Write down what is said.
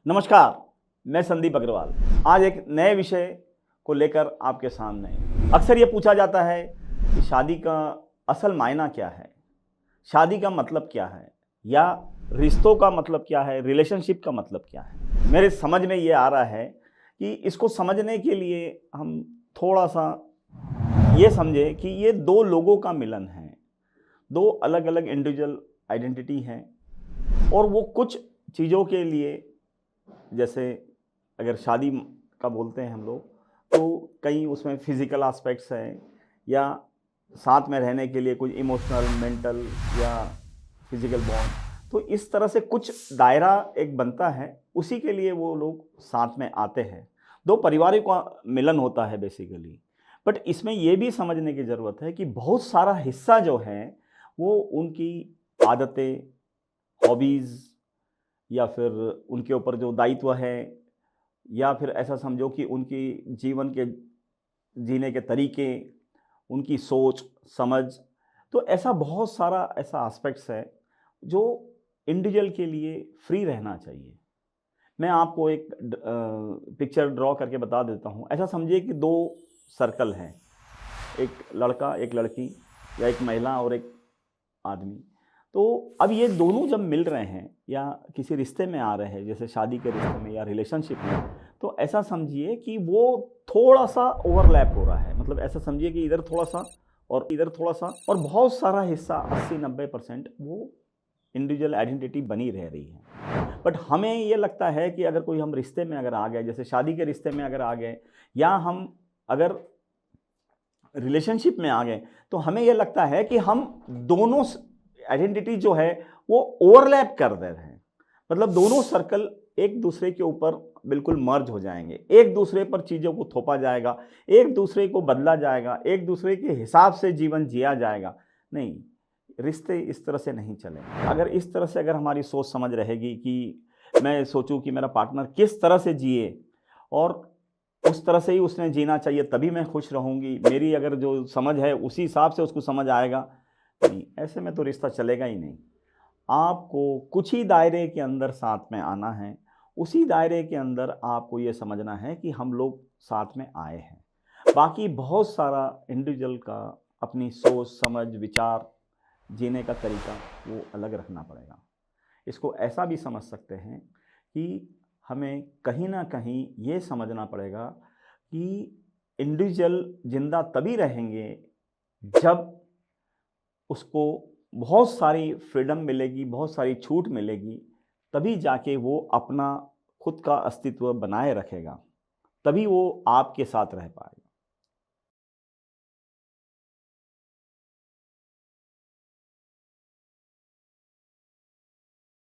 नमस्कार, मैं संदीप अग्रवाल। आज एक नए विषय को लेकर आपके सामने। अक्सर ये पूछा जाता है कि शादी का असल मायना क्या है, शादी का मतलब क्या है, या रिश्तों का मतलब क्या है, रिलेशनशिप का मतलब क्या है। मेरे समझ में ये आ रहा है कि इसको समझने के लिए हम थोड़ा सा ये समझें कि ये दो लोगों का मिलन है, दो अलग अलग इंडिविजुअल आइडेंटिटी हैं, और वो कुछ चीज़ों के लिए, जैसे अगर शादी का बोलते हैं हम लोग, तो कई उसमें फिज़िकल एस्पेक्ट्स हैं, या साथ में रहने के लिए कुछ इमोशनल, मेंटल या फिज़िकल बॉन्ड। तो इस तरह से कुछ दायरा एक बनता है, उसी के लिए वो लोग साथ में आते हैं। दो परिवारों का मिलन होता है बेसिकली। बट इसमें ये भी समझने की ज़रूरत है कि बहुत सारा हिस्सा जो है वो उनकी आदतें, हॉबीज़, या फिर उनके ऊपर जो दायित्व है, या फिर ऐसा समझो कि उनकी जीवन के जीने के तरीके, उनकी सोच, समझ। तो ऐसा बहुत सारा ऐसा एस्पेक्ट्स है जो इंडिविजुअल के लिए फ्री रहना चाहिए। मैं आपको एक पिक्चर ड्रॉ करके बता देता हूँ। ऐसा समझिए कि दो सर्कल हैं, एक लड़का, एक लड़की, या एक महिला और एक आदमी। तो अब ये दोनों जब मिल रहे हैं या किसी रिश्ते में आ रहे हैं, जैसे शादी के रिश्ते में या रिलेशनशिप में, तो ऐसा समझिए कि वो थोड़ा सा ओवरलैप हो रहा है। मतलब ऐसा समझिए कि इधर थोड़ा सा और इधर थोड़ा सा, और बहुत सारा हिस्सा 80-90% वो इंडिविजुअल आइडेंटिटी बनी रह रही है। बट हमें ये लगता है कि अगर कोई हम रिश्ते में अगर आ गए, जैसे शादी के रिश्ते में अगर आ गए, या हम अगर रिलेशनशिप में आ गए, तो हमें ये लगता है कि हम दोनों आइडेंटिटी जो है वो ओवरलैप कर दे रहे हैं। मतलब दोनों सर्कल एक दूसरे के ऊपर बिल्कुल मर्ज हो जाएंगे, एक दूसरे पर चीज़ों को थोपा जाएगा, एक दूसरे को बदला जाएगा, एक दूसरे के हिसाब से जीवन जिया जाएगा। नहीं, रिश्ते इस तरह से नहीं चलेंगे। अगर इस तरह से अगर हमारी सोच समझ रहेगी कि मैं सोचूं कि मेरा पार्टनर किस तरह से जिए और उस तरह से ही उसने जीना चाहिए, तभी मैं खुश रहूँगी, मेरी अगर जो समझ है उसी हिसाब से उसको समझ आएगा, नहीं, ऐसे में तो रिश्ता चलेगा ही नहीं। आपको कुछ ही दायरे के अंदर साथ में आना है, उसी दायरे के अंदर आपको ये समझना है कि हम लोग साथ में आए हैं। बाकी बहुत सारा इंडिविजुअल का अपनी सोच, समझ, विचार, जीने का तरीका वो अलग रखना पड़ेगा। इसको ऐसा भी समझ सकते हैं कि हमें कहीं ना कहीं ये समझना पड़ेगा कि इंडिविजुअल जिंदा तभी रहेंगे जब उसको बहुत सारी फ्रीडम मिलेगी, बहुत सारी छूट मिलेगी, तभी जाके वो अपना खुद का अस्तित्व बनाए रखेगा, तभी वो आपके साथ रह पाएगा।